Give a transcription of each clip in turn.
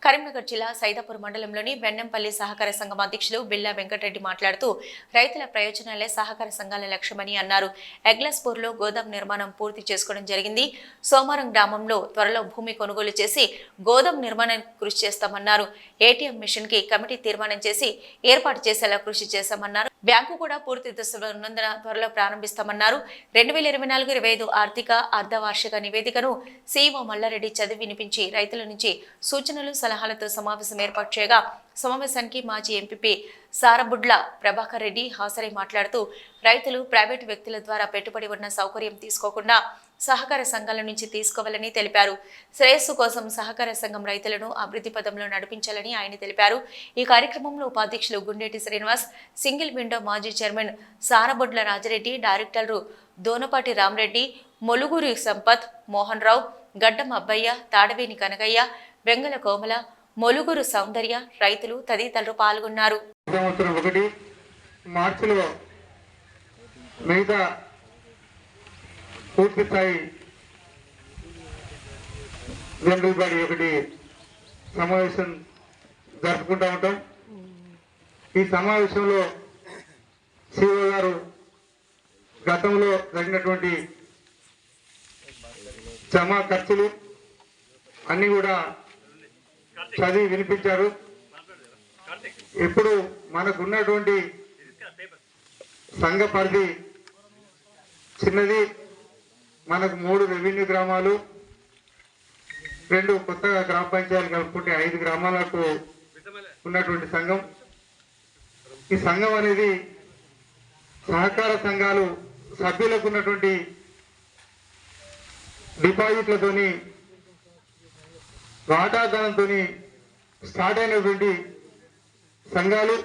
కరీంనగర్ జిల్లా సైదాపూర్ మండలంలోని బెన్నంపల్లి సహకార సంఘం అధ్యక్షులు బిల్లా వెంకటరెడ్డి మాట్లాడుతూ రైతుల ప్రయోజనాలే సహకార సంఘాల లక్ష్యమని అన్నారు. ఎగ్లాస్పూర్లో గోదాం నిర్మాణం పూర్తి చేసుకోవడం జరిగింది. సోమవారం గ్రామంలో త్వరలో భూమి కొనుగోలు చేసి గోదాం నిర్మాణానికి కృషి చేస్తామన్నారు. ఏటీఎం మిషన్ కి కమిటీ తీర్మానం చేసి ఏర్పాటు చేసేలా కృషి చేశామన్నారు. బ్యాంకు కూడా పూర్తి దశలో ఉన్నందున త్వరలో ప్రారంభిస్తామన్నారు. 2024-25 ఆర్థిక అర్ధవార్షిక నివేదికను సీఈఓ మల్లారెడ్డి చదివి వినిపించి రైతుల నుంచి సూచనలు సలహాలతో సమావేశం ఏర్పాటు చేయగా సమావేశానికి మాజీ ఎంపీపీ సారబుడ్ల ప్రభాకర్ రెడ్డి హాజరై మాట్లాడుతూ రైతులు ప్రైవేటు వ్యక్తుల ద్వారా పెట్టుబడి ఉన్న సౌకర్యం తీసుకోకుండా సహకార సంఘాల నుంచి తీసుకోవాలని తెలిపారు. శ్రేయస్సు కోసం సహకార సంఘం రైతులను అభివృద్ధి పదంలో నడిపించాలని ఆయన తెలిపారు. ఈ కార్యక్రమంలో ఉపాధ్యక్షులు గుండేటి శ్రీనివాస్, సింగిల్ విండో మాజీ చైర్మన్ సారబొడ్ల రాజరెడ్డి, డైరెక్టర్లు దోనపాటి రామరెడ్డి, మొలుగురి సంపత్, మోహన్ రావు, గడ్డం అబ్బయ్య, తాడవేని కనగయ్య, వెంగల కోమల, మొలుగురు సౌందర్య, రైతులు తదితరులు పాల్గొన్నారు. పూర్తి స్థాయి జనరల్ బాడీ ఒకటి సమావేశం జరుపుకుంటూ ఉంటాం. ఈ సమావేశంలో సిఓ గారు గతంలో జరిగినటువంటి జమా ఖర్చులు అన్ని కూడా చదివి వినిపించారు. ఇప్పుడు మనకున్నటువంటి సంఘ పరిధి చిన్నది. మనకు 3 రెవెన్యూ గ్రామాలు, 2 కొత్తగా గ్రామ పంచాయతీలు కలుపుకుంటే 5 గ్రామాలకు ఉన్నటువంటి సంఘం. ఈ సంఘం అనేది సహకార సంఘాలు సభ్యులకు ఉన్నటువంటి డిపాజిట్లతోని వాటాదానంతో స్టార్ట్ అయినటువంటి సంఘాలు.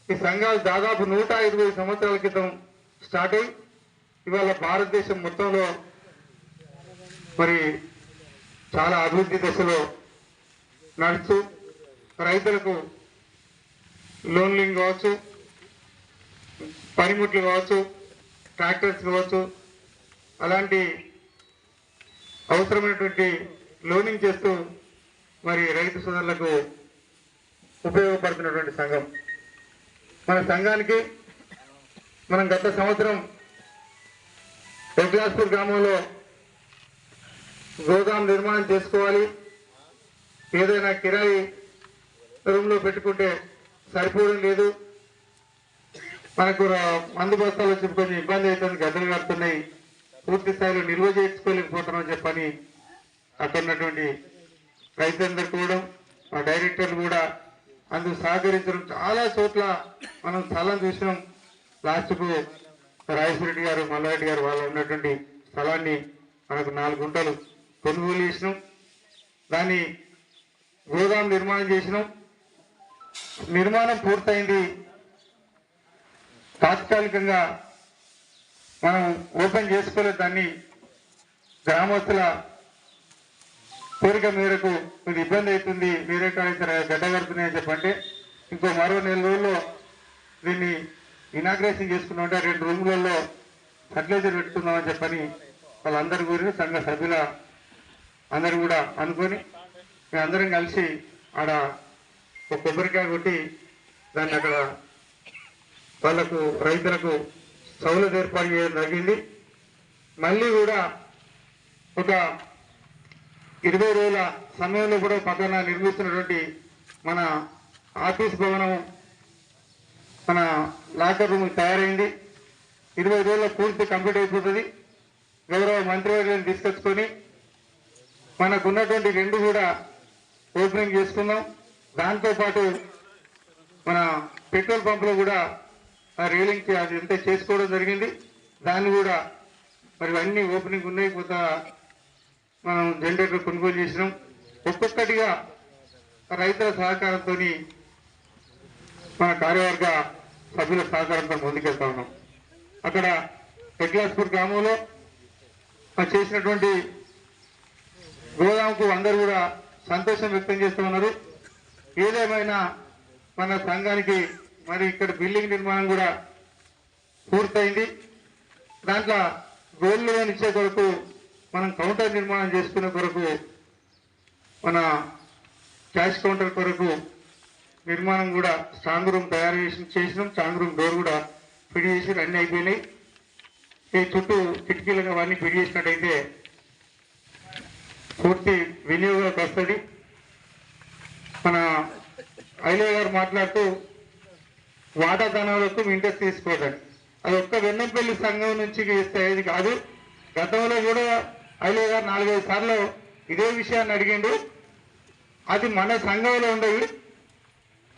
ఈ సంఘాలు దాదాపు 120 సంవత్సరాల క్రితం స్టార్ట్ అయ్యి ఇవాళ భారతదేశం మొత్తంలో మరి చాలా అభివృద్ధి దశలో నడుస్తూ రైతులకు లోన్లింగ్ కావచ్చు, పనిముట్లు కావచ్చు, ట్రాక్టర్స్ కావచ్చు, అలాంటి అవసరమైనటువంటి లోనింగ్ చేస్తూ మరి రైతు సోదరులకు ఉపయోగపడుతున్నటువంటి సంఘం. మన సంఘానికి మనం గత సంవత్సరం ఎగ్లాస్పూర్ గ్రామంలో గోదాం నిర్మాణం చేసుకోవాలి, ఏదైనా కిరాయి రూమ్లో పెట్టుకుంటే సరిపోవడం లేదు, మనకు మందు బస్తాలు వచ్చి కొంచెం ఇబ్బంది అవుతుంది, గద్దలు కడుతున్నాయి, పూర్తి స్థాయిలో నిల్వ చేసుకోలేకపోతున్నామని చెప్పని అక్కడ ఉన్నటువంటి రైతులందరూ కూడా మా డైరెక్టర్లు కూడా అందుకు సహకరించడం. చాలా చోట్ల మనం స్థలం చూసినాం. లాస్ట్కు రాజేశ్వరరెడ్డి గారు, మల్లారెడ్డి గారు వాళ్ళు ఉన్నటువంటి స్థలాన్ని మనకు 4 గుంటలు కొనుగోలు చేసినాం. దాన్ని గోదాం నిర్మాణం చేసినాం. నిర్మాణం పూర్తయింది. తాత్కాలికంగా మనం ఓపెన్ చేసుకోలేదు. దాన్ని గ్రామస్తుల కోరిక మేరకు ఇది ఇబ్బంది అవుతుంది, వేరే కాడ గడ్డ కడుతున్నాయని చెప్పంటే ఇంకో మరో 4 రోజుల్లో దీన్ని ఇనాగ్రేషన్ చేసుకున్నామంటే 2 రూములలో ఫర్టిలైజర్ పెట్టుకుందామని చెప్పని వాళ్ళందరూ గురించి సంఘ సభ్యుల అందరూ కూడా అనుకొని మేమందరం కలిసి ఆడ ఒక కొబ్బరికాయ కొట్టి దాన్ని అక్కడ వాళ్ళకు రైతులకు సౌలభ్యం ఏర్పాటు చేయడం జరిగింది. మళ్ళీ కూడా ఒక 20 రోజుల సమయంలో కూడా పక్కన నిర్మిస్తున్నటువంటి మన ఆఫీస్ భవనం, మన లాకర్ రూమ్ తయారైంది. 20 రోజుల్లో పూర్తి కంప్లీట్ అయిపోతుంది. గౌరవ మంత్రివర్యులను తీసుకొచ్చుకొని మనకున్నటువంటి 2 కూడా ఓపెనింగ్ చేసుకున్నాం. దాంతోపాటు మన పెట్రోల్ పంపులో కూడా రైలింగ్ అది ఎంత చేసుకోవడం జరిగింది. దాన్ని కూడా మరి అన్ని ఓపెనింగ్ ఉన్నాయి. కొత్త మనం జనరేటర్ కొనుగోలు చేసినాం. ఒక్కొక్కటిగా రైతుల సహకారంతో మన కార్యవర్గ సభ్యుల సహకారంతో ముందుకెళ్తా ఉన్నాం. అక్కడ ఎగ్లాస్పూర్ గ్రామంలో చేసినటువంటి గోదాంకు అందరూ కూడా సంతోషం వ్యక్తం చేస్తూ ఉన్నారు. ఏదేమైనా మన సంఘానికి మరి ఇక్కడ బిల్డింగ్ నిర్మాణం కూడా పూర్తయింది. దాంట్లో గోల్డ్ లోన్ ఇచ్చే కొరకు మనం కౌంటర్ నిర్మాణం చేసుకునే కొరకు మన క్యాష్ కౌంటర్ కొరకు నిర్మాణం కూడా స్ట్రాంగ్ రూమ్ తయారు చేసినాం. స్ట్రాంగ్ రూమ్ డోర్ కూడా ఫిట్ చేసి అన్నీ అయిపోయినాయి. ఈ చుట్టూ కిటికీలు అవన్నీ ఫిట్ చేసినట్టయితే పూర్తి వినియోగంలోకి వస్తుంది. మన ఐలయ్య గారు మాట్లాడుతూ వాటాదానాలకు ఇంట్రెస్ట్ తీసుకోవద్దని, అది ఒక్క వెన్నంపల్లి సంఘం నుంచి ఇస్తే కాదు. గతంలో కూడా ఐలయ్య గారు 4-5 సార్లు ఇదే విషయాన్ని అడిగిండు. అది మన సంఘంలో ఉండేవి.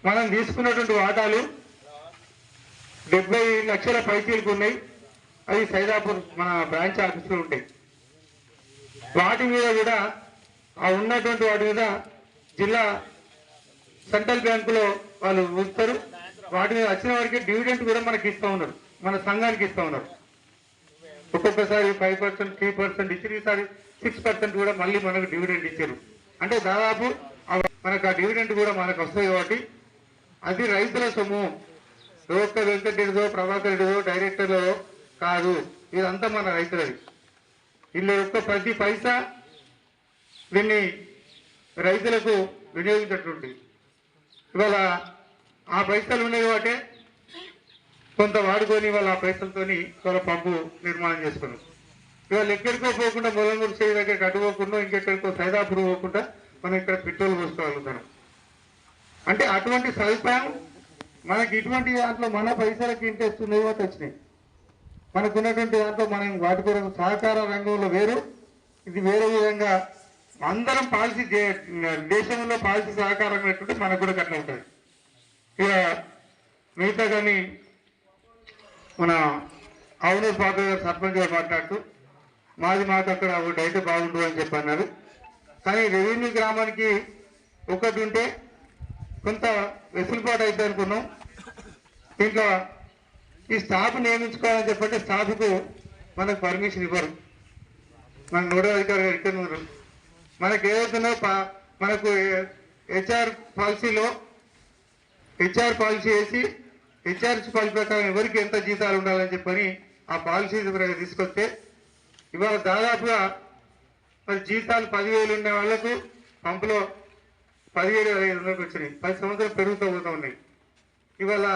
మనం తీసుకున్నటువంటి వాటాలు 70 లక్షల పైచీలకు ఉన్నాయి. అవి సైదాపూర్ మన బ్రాంచ్ ఆఫీసులో ఉంటాయి. వాటి మీద కూడా ఆ ఉన్నటువంటి వాటి మీద జిల్లా సెంట్రల్ బ్యాంకులో వాళ్ళు ఉంచుతారు. వాటి మీద వచ్చిన వారికి డివిడెంట్ కూడా మనకి ఇస్తూ ఉన్నారు, మన సంఘానికి ఇస్తూ ఉన్నారు. ఒక్కొక్కసారి 5%, 3% ఇచ్చారు. ఈసారి 6% కూడా మళ్ళీ మనకు డివిడెంట్ ఇచ్చారు. అంటే దాదాపు మనకు ఆ డివిడెంట్ కూడా మనకు వస్తుంది. కాబట్టి అది రైతుల సొమ్ము. ఒక్క వెంకటరెడ్డిదో, ప్రభాకర్ రెడ్డిదో, డైరెక్టర్లో కాదు, ఇదంతా మన రైతులది. వీళ్ళ యొక్క ప్రతి పైసా దీన్ని రైతులకు వినియోగించినటువంటి ఇవాళ ఆ పైసలు ఉన్నాయి కాబట్టి కొంత వాడుకొని వాళ్ళ ఆ పైసలతోని వాళ్ళ పంపు నిర్మాణం చేసుకున్నాం. ఇవాళ ఎక్కడికో పోకుండా మొలంగూరు చేయి దగ్గరికి అటు పోకుండా ఇంకెక్కడికో సైదాపూర్ పోకుండా మనం ఇక్కడ పెట్రోల్ పోసుకోగలుగుతాం. అంటే అటువంటి సదుపాయం మనకి ఇటువంటి దాంట్లో మన పైసలకి ఇంట్రెస్ట్ ఉన్నాయి కాబట్టి వచ్చినాయి. మనకున్నటువంటి దాంట్లో మనం వాటి కొరకు సహకార రంగంలో వేరు, ఇది వేరే విధంగా అందరం పాలసీ దేశంలో పాలసీ సహకారం పెట్టుకుంటే మనకు కూడా కట్ల ఉంటుంది. ఇక మిగతా కానీ మన అవునూరు పాత గారు సర్పంచ్ గారు మాట్లాడుతూ మాకు అక్కడ ఒకటి అయితే బాగుంటుంది అని చెప్పి అన్నారు. కానీ రెవెన్యూ గ్రామానికి ఒకటి ఉంటే కొంత వెసులుబాటు అయితే అనుకున్నాం. దీంట్లో ఈ స్టాఫ్ నియమించుకోవాలని చెప్పంటే స్టాఫ్కు మనకు పర్మిషన్ ఇవ్వరు. మన నోడల్ అధికారి ఇస్తున్నారు. మనకు ఏదైతుందో మనకు హెచ్ఆర్ పాలసీ వేసి హెచ్ఆర్సీ పాలసీ ప్రకారం ఎవరికి ఎంత జీతాలు ఉండాలని చెప్పని ఆ పాలసీ తీసుకొస్తే ఇవాళ దాదాపుగా మరి జీతాలు 10,000 ఉండే వాళ్లకు పంపులో 17,500 వచ్చినాయి. 10 సంవత్సరాలు పెరుగుతూ పోతూ ఉన్నాయి. ఇవాళ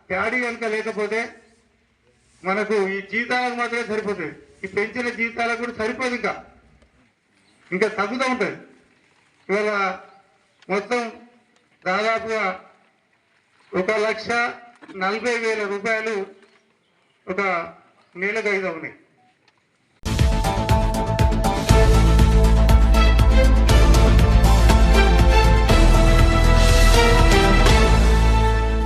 ప్యాడీ కనుక లేకపోతే మనకు ఈ జీతాలకు మాత్రమే సరిపోతుంది. ఈ పెంచిన జీతాలకు కూడా సరిపోదు, ఇంకా తగ్గుతూ ఉంటుంది. ఇవాళ మొత్తం దాదాపుగా 1,40,40,000 రూపాయలు ఒక నెలకు అవుతా ఉన్నాయి.